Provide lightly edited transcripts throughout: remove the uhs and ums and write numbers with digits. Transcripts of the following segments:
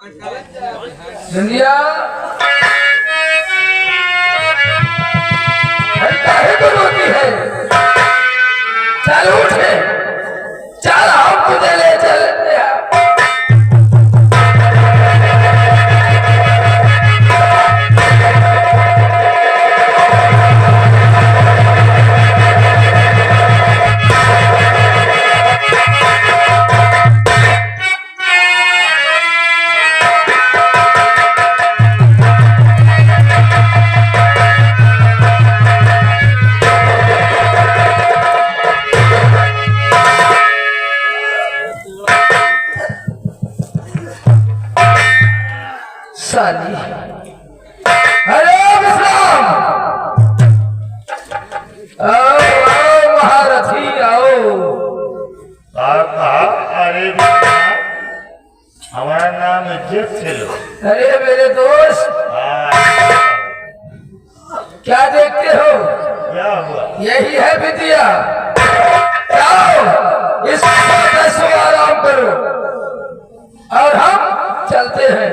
India काहे को रोती है? चल उठे, चल हम तुझे ले चलते हैं। साली, अरे विश्राम, आओ आओ महारथी आओ। कहा अरे हमारा नाम इज्जत से लो। अरे मेरे दोस्त, क्या देखते हो? क्या हुआ? यही है विद्या। आओ इस आराम करो और हम चलते हैं।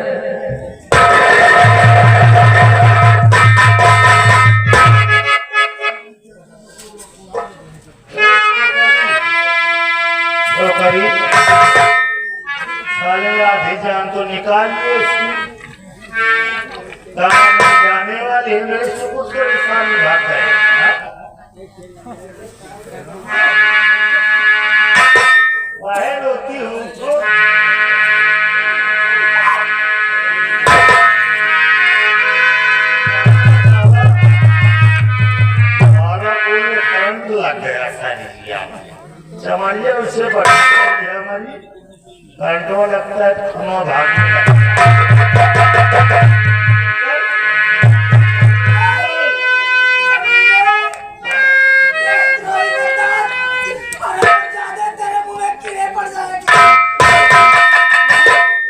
साले आधी जान तो निकाल ली उसकी। जाने वाली है मेरे से कुछ सामने भाग गए। वाहे रोती हूँ तो करंट लग गया सारी समझिए उससे बड़ा हमारी घंटों लगता है खुमा भागने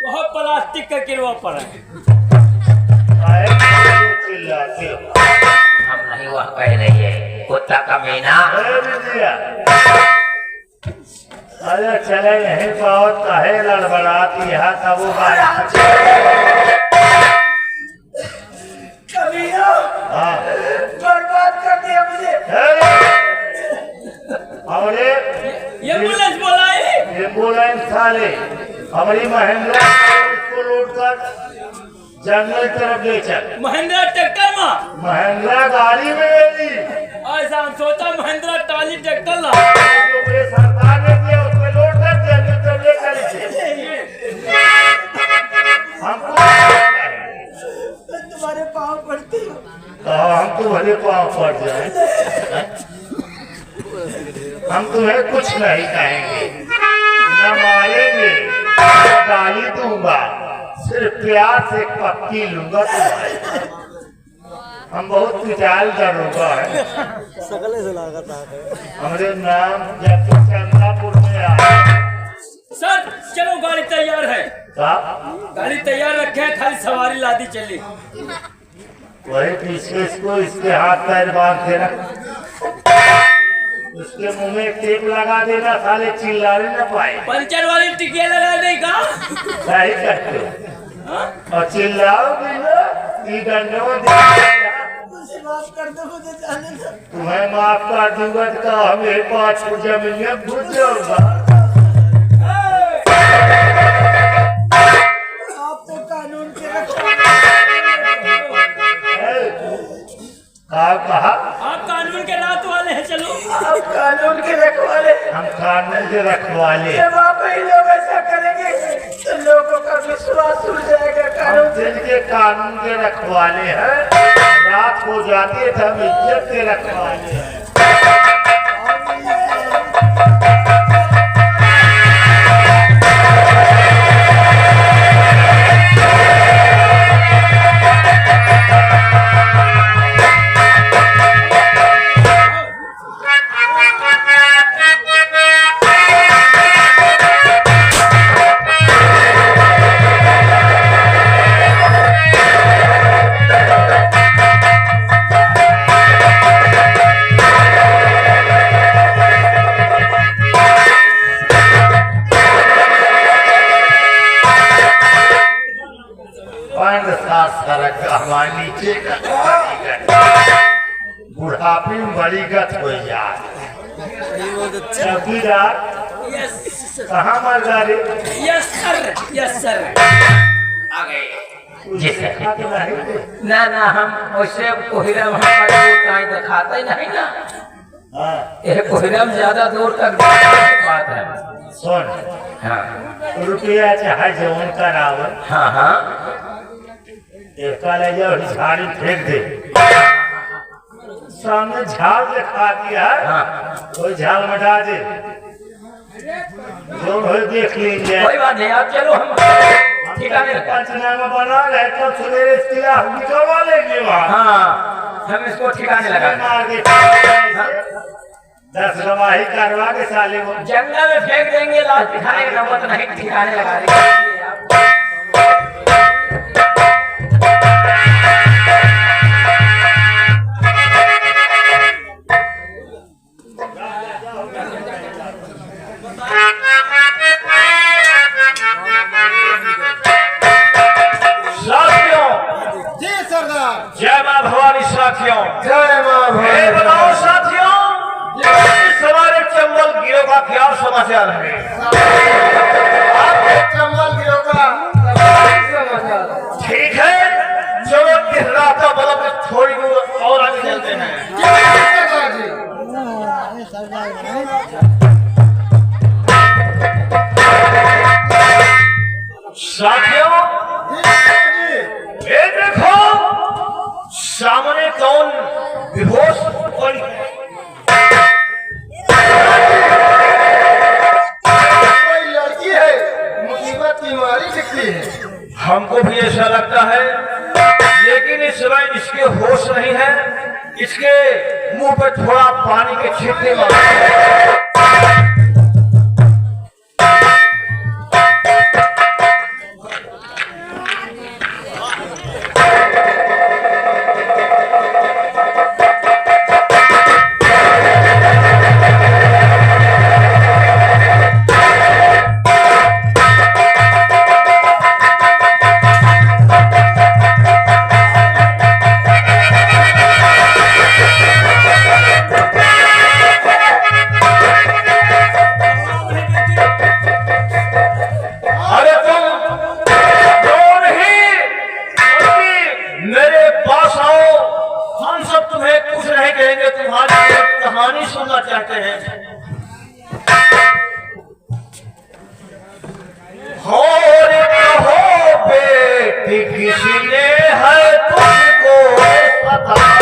बहुत प्लास्टिक का किरवा पड़ा है। हम नहीं वह कह रही है कुत्ता का मीना। अरे चले यहीं बहुत काहे लड़बड़ाती है तब वो बर्बाद कर दिया मुझे। हमारे एम्बुलेंस साले हमारी महिंद्रा उसको लूट कर जंगल तरफ ले चल। महिंद्रा ट्रैक्टर में महिंद्रा गाड़ी में लेली। ऐसा हम सोचा महिंद्रा ट्राली ट्रैक्टर ला सरकार ने दिया उसमें लोड कर जंगल तरफ ले चली। हमको तुम्हारे पाँव पड़ती हूँ। हम तुम्हारे पाँव पड़ जाए। हम तुम्हें कुछ नहीं कहेंगे न मारेंगे न गाली दूंगा, सिर्फ प्यार से पक्की लूंगा तुम्हारे। हम बहुत विचार करूंगा है हमारे नाम जब चंद्रापुर में आए। सर चलो गाड़ी तैयार है। गाड़ी तैयार रखे हैं, खाली सवारी लादी चली। वही पीछे इसको इसके हाथ पैर बांध देना, उसके मुंह में टेप लगा देना, साले चिल्लाने न पाए। पंचर वाली टिकिया लगा देगा। सही करते हो और चिल्लाओगे ना माफ कर दो मुझे जाने दो। तुम्हें माफ कर दूंगा तो हमें 5 फुट जमीन में घुस जाऊंगा। आप तो कानून के कहा आप कानून के रात वाले हैं। चलो आप कानून के रखवाले। हम कानून के रखवाले। जब आप ही लोग ऐसा करेंगे तो लोगों का विश्वास उड़ जाएगा। कानून जिनके कानून के रखवाले हैं, रात हो जाती है तो हम इज्जत के रखवाले हैं। सारा कहवा नीचे का बुढ़ापे में बड़ी गत हो जाए। चौकीदार यस कहाँ मर जा रे? Yes sir yes sir. आ गए। जी सर। देखा तो नहीं थे। ना ना हम वैसे कोहिरा वहाँ पर कहीं दिखाते ही नहीं ना। हाँ ये कोहिरा में ज्यादा दूर तक बात है। सुन, हाँ रुपया चाहे जवन करावल हाँ हाँ एक ले जाओ झाड़ी फेंक दे, सामने झाड़ दिखा दिया है, हाँ कोई झाड़ मिटा दे, जो हो देख लीजिए। कोई बात नहीं, आप चलो हम ठिकाने लगा। पंचनामा बना रहे तो सवेरे इसलिए हम निकलवा लेंगे वहाँ। हाँ हम इसको ठिकाने लगा मार के 10 गवाही करवा के साले वो जंगल में फेंक देंगे, लाश दिखाने की नौबत नहीं, ठिकाने लगा देंगे। जय मां भवानी साथियों, जय मां हे बताओ साथियों, इस हमारे चंबल गिरोह का क्या समाचार है? आपके चंबल गिरोह का ठीक है, चलो इस रास्ता बलब थोड़ी दूर और आगे चलते हैं। साथियों, ये देखो सामने कौन बेहोश पड़ी है। कोई लड़की है, मुसीबत की मारी दिखती है। हमको भी ऐसा लगता है, लेकिन इस समय इसके होश नहीं है। इसके मुंह पे थोड़ा पानी के छींटे मारो। कहानी सुनना चाहते हैं। हो रे कहो बेटी किसने है तुझको बताया?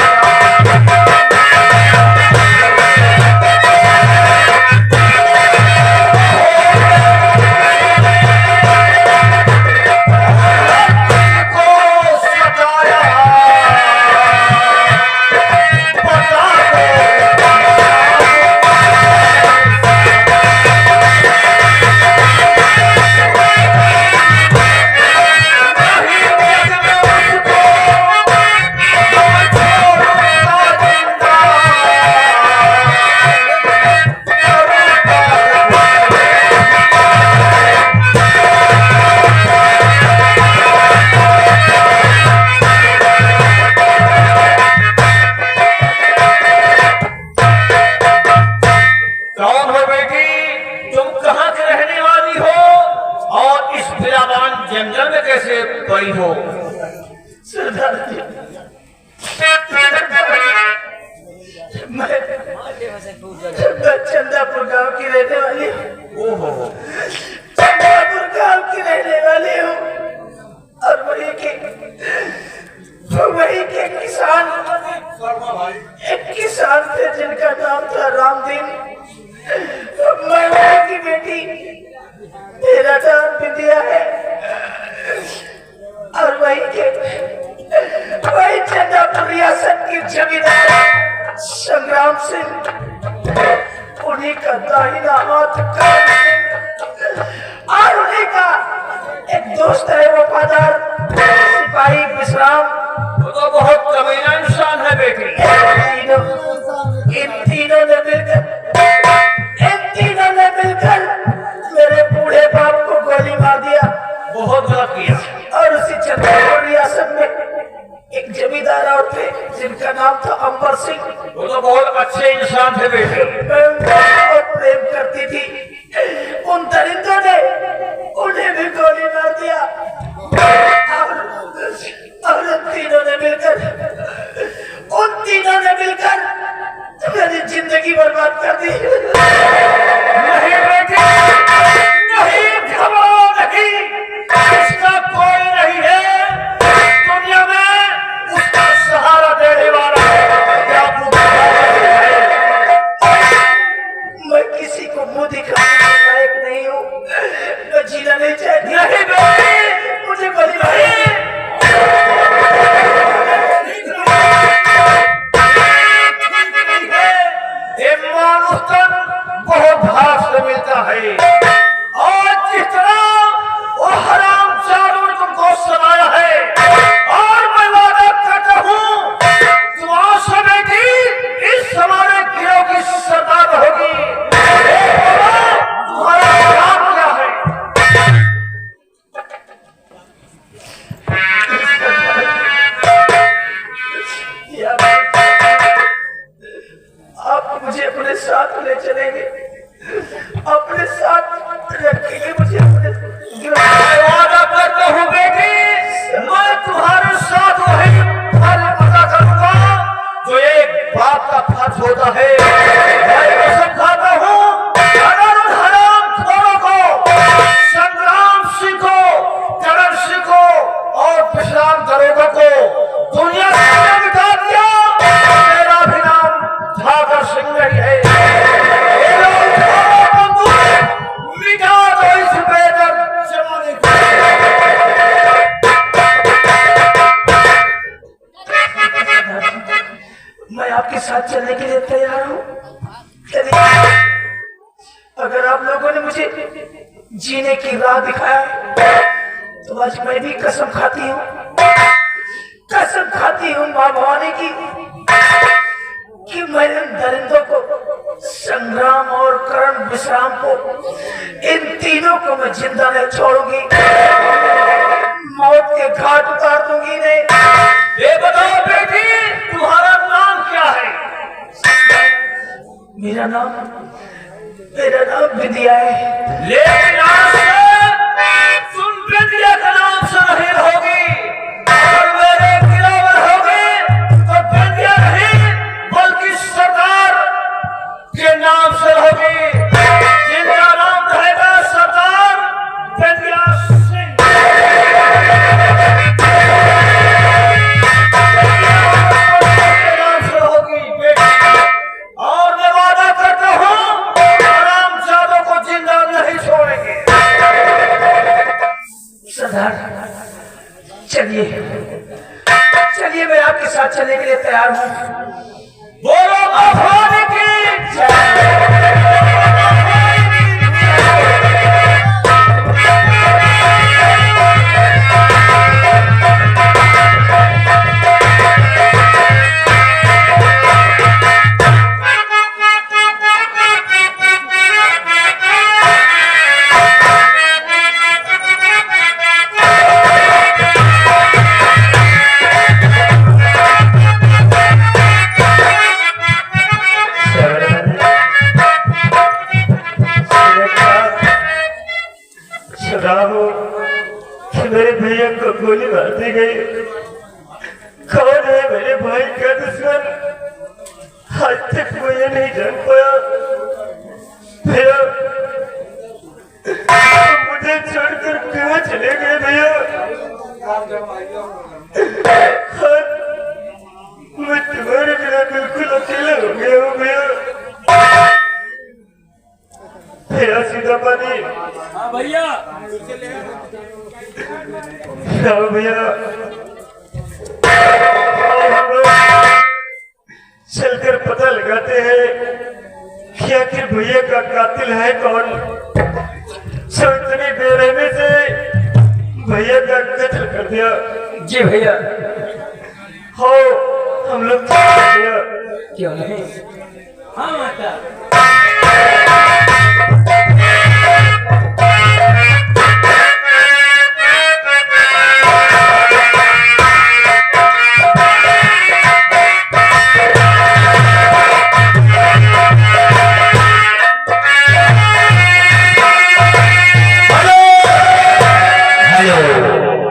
जंगल में कैसे पड़ी हो? सरदार जी, मैं चंदापुर गांव की रहने वाली हूँ। चंदापुर गांव की रहने वाली हूँ और वही के किसान, एक किसान थे जिनका नाम था रामदीन। मैं वही की बेटी, मेरा नाम विद्या है और वही चंदापुर रियासत की जमींदार संग्राम सिंह, उन्हीं का दाहिना हाथ करम सिंह और उन्हीं का एक दोस्त है वफादार सिपाही विश्राम। वो तो बहुत कमीना इंसान है बेटी। इन तीनों ने मिलकर मेरे बूढ़े बाप को गोली मार दिया। बहुत गलत किया। और उसी छतरपुर रियासत में एक जमींदार और थे जिनका नाम था अंबर सिंह। वो तो बहुत अच्छे इंसान थे बेटे। मैं उनको बहुत प्रेम करती थी। उन दरिंदों ने उन्हें भी गोली मार दिया और उन तीनों ने मिलकर मेरी जिंदगी बर्बाद कर दी। नहीं बेटे, नहीं, घबराओ नहीं, इसका कोई नहीं है दुनिया में उसका सहारा देने वाला। क्या मैं किसी को मुंह दिखाने के लायक नहीं हूँ। मैं जीना नहीं चाहती। नहीं बेटे, मुझे गोली मारी। मानुष तन बहुत भाग से मिलता है और जिस तरह वो हराम चारों ने तुमको सुनाया है, और मैं वादा करता हूँ तुम्हारा समय की इस हमारे गिरोह की सरदार होगी। तुम्हारा नाम क्या है? आप मुझे अपने साथ ले चलेंगे, अपने साथ रखेंगे मुझे अपने। वादा करता हूँ बेटी, मैं तुम्हारे साथ वही फल अदा करूंगा जो एक बाप का फर्ज होता है। मैं कसम खाता हूँ, अगर उन हराम खोरों को, संग्राम सिंह को, करण सिंह को और विश्राम दरोगा को दुनिया से मिटा दिया, मेरा भी नाम ठाकर सिंह नहीं है। मिटा दो इस बेदर्द जमाने को। मैं आपके साथ चलने के लिए तैयार हूँ। चलिए, अगर आप लोगों ने मुझे जीने की राह दिखाया है तो आज मैं भी कसम खाती हूँ माँ भवानी की कि मैं इन दरिंदों को, संग्राम और करण विश्राम को, इन तीनों को मैं जिंदा नहीं छोड़ूंगी। मौत के घाट उतार दूंगी इन्हें। ये बताओ बेटी, तुम्हारा नाम क्या है? मेरा नाम विद्या है। लेकिन आज से तुम विद्या के नाम से नहीं रहोगी। अगर मेरे गिरावर होगी तो विद्या नहीं बल्कि सरदार के नाम से रहोगी, जिनका नाम रहेगा सरदार विद्या सिंह। नाम से रहोगी बेटी, और मैं वादा करता हूँ हराम जादों को जिंदा नहीं छोड़ेंगे। सरदार, चलिए मैं आपके साथ चलने के लिए तैयार हूँ। बोलो भवानी की जय। मेरे भैया को गोली मार दी गई। कौन है मेरे भाई का दुश्मन, आज तक मुझे नहीं जान पाया। भैया मुझे छोड़कर कहाँ चले गए भैया? मैं तुम्हारे बिना बिल्कुल अकेला हो गया हूँ भैया। भैया सीधा पानी। हाँ भैया। भैया चलकर पता लगाते हैं कि आखिर भैया का कातिल है कौन, जो इतनी बेरहमी से भैया का कत्ल कर दिया। जी भैया। हो हम लोग भैया क्यों नहीं? हाँ माता।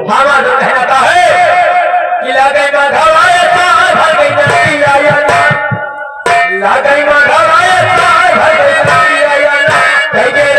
मामा जो कहता है कि लागई माधवाए तार भर गई नदी आया ना, लागई माधवाए तार भर गई नदी आया ना, कह गए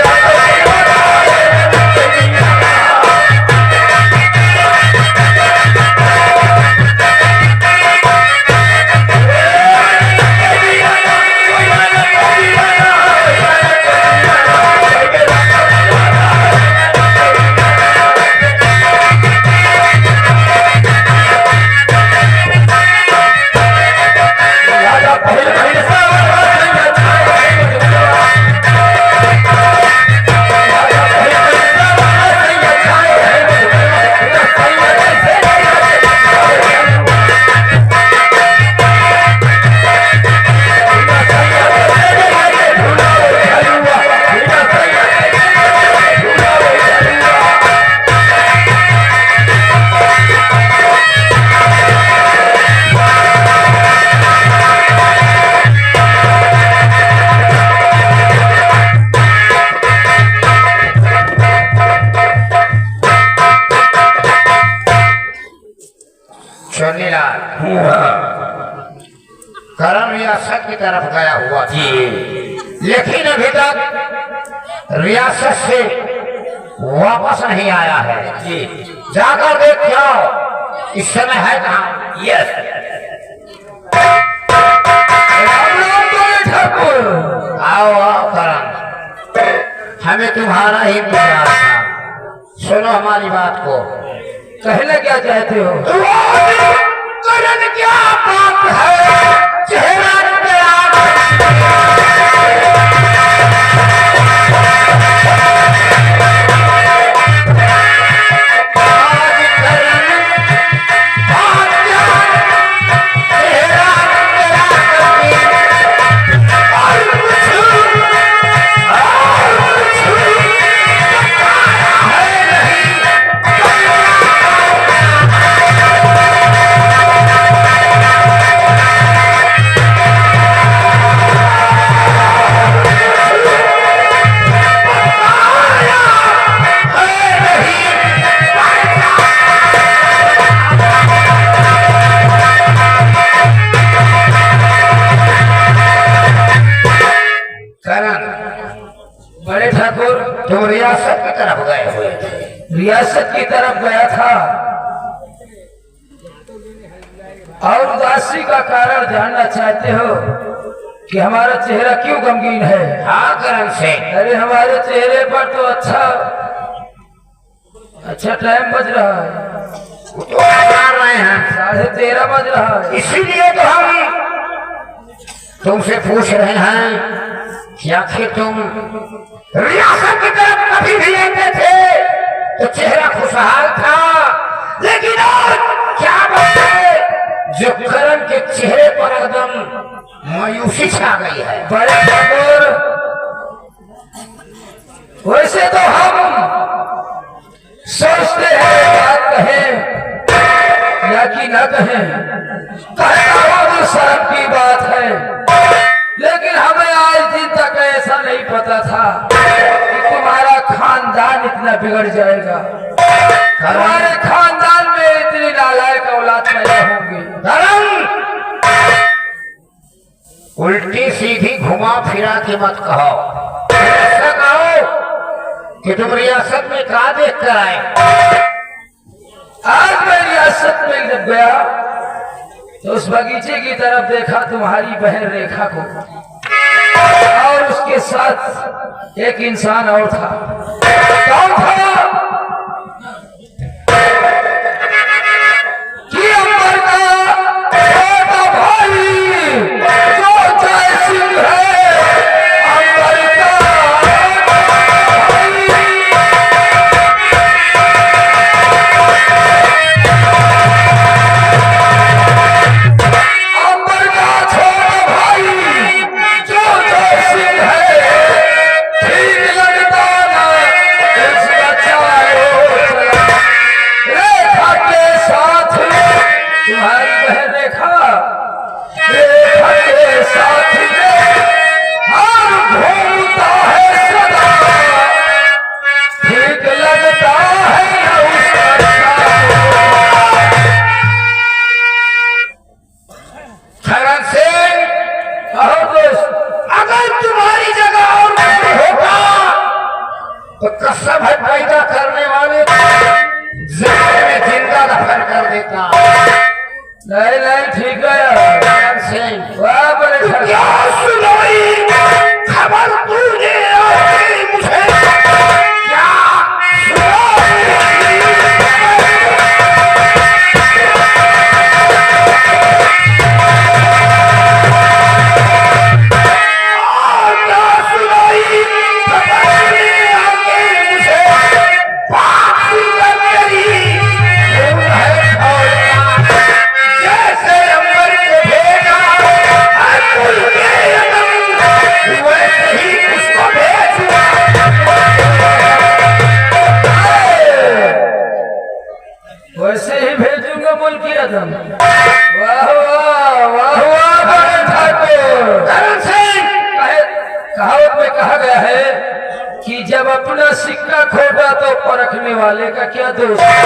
करण रियासत की तरफ गया हुआ था, लेकिन अभी तक रियासत से वापस नहीं आया है। जाकर देख क्या इस समय है कहाँ? यस ठाकुर, आओ आओ करण, हमें तुम्हारा ही प्यार था। सुनो हमारी बात को। कहना क्या चाहते हो? करण क्या बात है, चेहरा तुम रियासत की तरफ गए हुए थे। रियासत की तरफ गया था और उदासी का कारण जानना चाहते हो कि हमारा चेहरा क्यों गमगीन है? हाँ करण से। अरे हमारे चेहरे पर तो अच्छा टाइम बज रहा है, तो मार रहे हैं 13:30 बज रहा है। इसीलिए तो हम तुमसे पूछ रहे हैं कि आखिर तुम रियासत की तरफ कभी भी लेते थे तो चेहरा खुशहाल था, लेकिन आज क्या बात है जो करण के चेहरे पर एकदम मायूसी छा गई है। बड़े ठाकुर, वैसे तो हम सोचते हैं बात कहें या कि न कहें, कहना वो शर्म की बात है, लेकिन हमें आज दिन तक ऐसा नहीं पता था कि तुम्हारा खानदान इतना बिगड़ जाएगा, हमारे खानदान में इतनी नालायक औलाद पैदा होंगी। उल्टी सीधी घुमा फिरा के मत कहो, ऐसा कहो कि तुम रियासत में क्या देख कर आए। आज मैं रियासत में जब गया तो उस बगीचे की तरफ देखा तुम्हारी बहन रेखा को, और उसके साथ एक इंसान और था। कौन था? कि अंबर का छोटा भाई जो जय सिंह है, अंबर का लगता है उसका हल कर देता। नहीं नहीं ठीक है यार सिंह वाह बड़े क्या सुनाई खबर तूने आके मुझे क्या वैसे ही भेजूंगा मुल्की आदम। वाह वाह वाह वाह बड़े ठाकुर। कहावत में कहा गया है कि जब अपना सिक्का खोटा तो परखने वाले का क्या दोष है।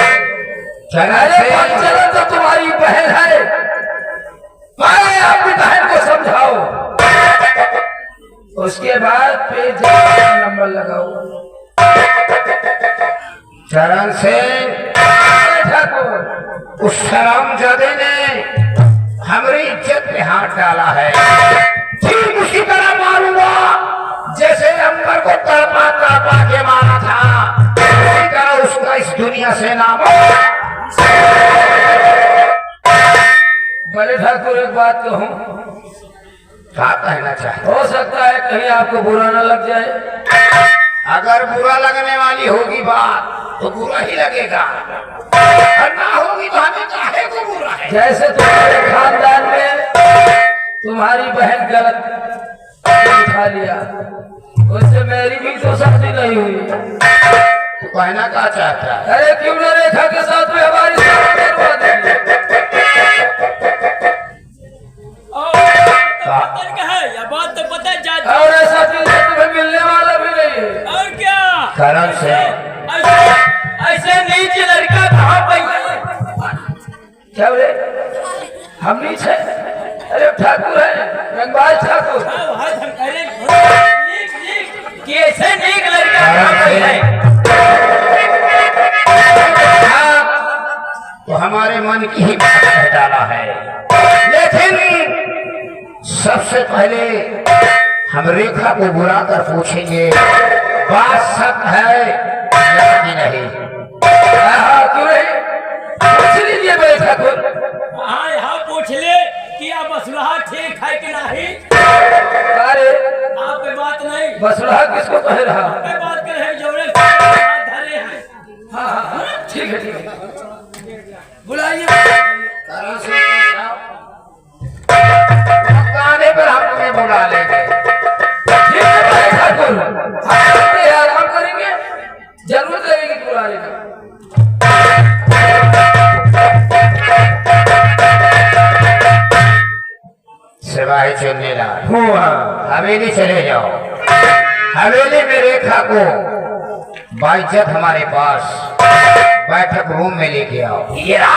चलो तो तुम्हारी बहन है, मैं अपनी बहन को समझाओ, उसके बाद फिर नंबर लगाओ। चरण सिंह ठाकुर उस शर्मजादे ने हमारी इज्जत पे हाथ डाला है, ठीक उसी तरह मारूंगा जैसे अंबर को तड़पा तड़पा के मारा था, उसी तरह उसका इस दुनिया से नाम। बड़े ठाकुर एक बात कहूं, क्या कहना चाहे? हो सकता है कहीं आपको बुरा न लग जाए। अगर बुरा लगने वाली होगी बात तो बुरा ही लगेगा, और ना होगी तो हमें चाहे को बुरा है। जैसे तुम्हारे खानदान में तुम्हारी बहन गलत उठा लिया, उससे मेरी भी तो शादी नहीं हुई। तो कहना क्या चाहता है? अरे क्यों न रेखा के साथ में हमारी शादी करवा देंगे। बात तो पता है और ऐसा चीज तो तुम्हें मिलने वाला भी नहीं है। और क्या करण से ऐसे नीच लड़का कहाँ पे? क्या बोले हम नीच है? अरे ठाकुर है, रंगबाज ठाकुर। कैसे नीक लड़का कहाँ पे है? तो हमारे मन की ही बात कह डाला है, लेकिन सबसे पहले हम रेखा को बुला कर पूछेंगे बात सच है या कि नहीं। क्यों नहीं, पूछ लीजिए बड़े ठाकुर। हाँ यहाँ पूछ ले कि आप मसलहा ठीक है कि नहीं। अरे आप पे बात नहीं, बसुलहा किसको कह रहा? पे बात कर रहे जोड़े धरे हैं। हाँ हाँ ठीक है ठीक है, बुलाइए। गाने पर हम तुम्हें बुला लेंगे। ठीक है बड़े ठाकुर, आराम करेंगे, जरूरत लगेगी बुलाने का। सिपाही चुनने लाल हवेली चले जाओ, हवेली में रेखा को बाइज्जत हमारे पास बैठक रूम में लेके आओ। ये रहा।